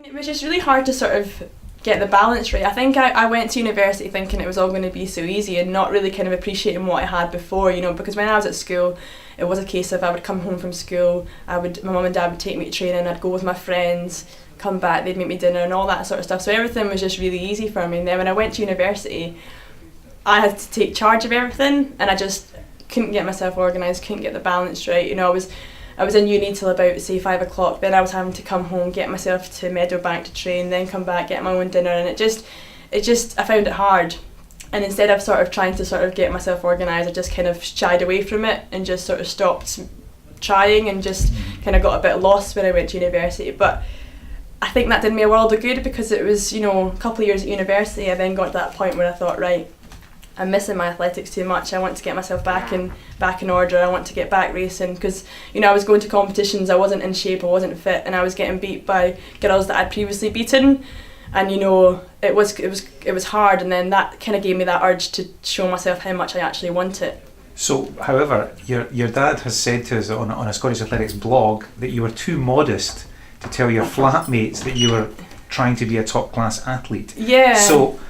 It was just really hard to sort of get the balance right. I think I went to university thinking it was all going to be so easy and not really kind of appreciating what I had before, because when I was at school, it was a case of I would come home from school, my mum and dad would take me to training, I'd go with my friends, come back, they'd make me dinner and all that sort of stuff. So everything was just really easy for me. And then when I went to university, I had to take charge of everything and I just couldn't get myself organised, couldn't get the balance right. I was in uni till about, say, 5 o'clock, then I was having to come home, get myself to Meadowbank to train, then come back, get my own dinner, and it just, I found it hard. And instead of sort of trying to sort of get myself organised, I just kind of shied away from it and just sort of stopped trying and just kind of got a bit lost when I went to university. But I think that did me a world of good because it was, a couple of years at university, I then got to that point where I thought, right, I'm missing my athletics too much. I want to get myself back in order. I want to get back racing because I was going to competitions. I wasn't in shape. I wasn't fit, and I was getting beat by girls that I'd previously beaten. And it was hard. And then that kind of gave me that urge to show myself how much I actually want it. So, however, your dad has said to us on a Scottish Athletics blog that you were too modest to tell your flatmates that you were trying to be a top class athlete. Yeah. So,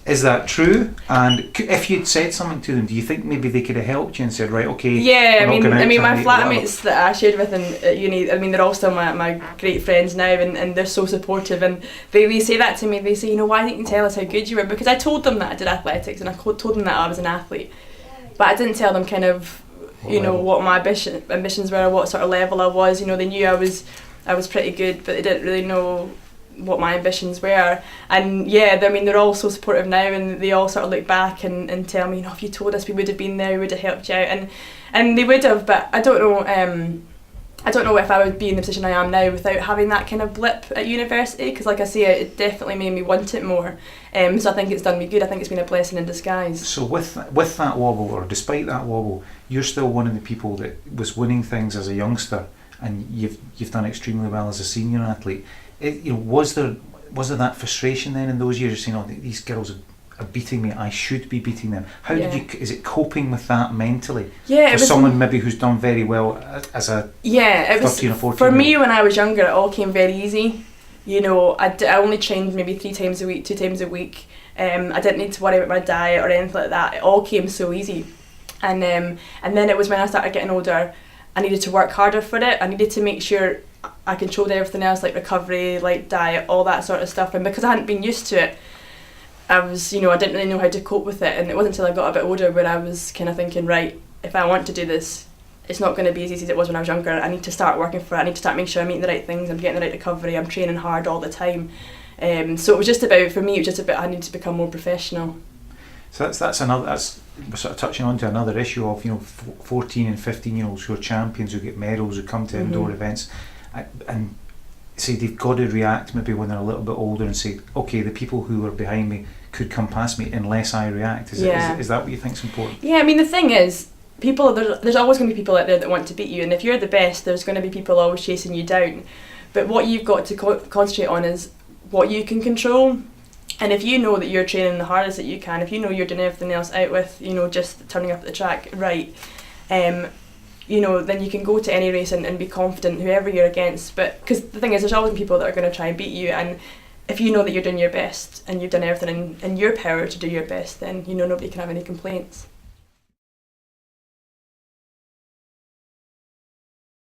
is that true? And if you'd said something to them, do you think maybe they could have helped you and said, right, okay? Yeah, I mean, my flatmates that I shared with at uni, they're all still my great friends now, and they're so supportive. And they say that to me. They say, why didn't you tell us how good you were? Because I told them that I did athletics, and I told them that I was an athlete, but I didn't tell them kind of, what my ambitions were, or what sort of level I was. They knew I was pretty good, but they didn't really know what my ambitions were. And they're all so supportive now, and they all sort of look back and tell me, if you told us, we would have been there, we would have helped you out, and they would have. But I don't know if I would be in the position I am now without having that kind of blip at university, because like I say, it definitely made me want it more. So I think it's done me good. I think it's been a blessing in disguise. So with that wobble, or despite that wobble, you're still one of the people that was winning things as a youngster, and you've done extremely well as a senior athlete. Was there that frustration then in those years, saying, these girls are beating me, I should be beating them? How did you? Is it coping with that mentally? Yeah, for someone maybe who's done very well as a 13 or 14. For me, when I was younger, it all came very easy. I only trained maybe 3 times a week, 2 times a week. I didn't need to worry about my diet or anything like that. It all came so easy. And then it was when I started getting older, I needed to work harder for it. I needed to make sure I controlled everything else, like recovery, like diet, all that sort of stuff. And because I hadn't been used to it, I didn't really know how to cope with it. And it wasn't until I got a bit older where I was kind of thinking, right, if I want to do this, it's not going to be as easy as it was when I was younger. I need to start working for it. I need to start making sure I'm eating the right things, I'm getting the right recovery, I'm training hard all the time. So it was just about, I need to become more professional. So we're sort of touching on to another issue of 14 and 15-year-olds who are champions, who get medals, who come to indoor events, and say they've got to react maybe when they're a little bit older and say, okay, the people who are behind me could come past me unless I react. Is that what you think is important? Yeah, I mean, the thing is, there's always going to be people out there that want to beat you, and if you're the best, there's going to be people always chasing you down. But what you've got to concentrate on is what you can control. And if you know that you're training the hardest that you can, if you know you're doing everything else out with, just turning up at the track right, then you can go to any race and be confident, whoever you're against. But because the thing is, there's always people that are going to try and beat you, and if you know that you're doing your best and you've done everything in your power to do your best, then nobody can have any complaints.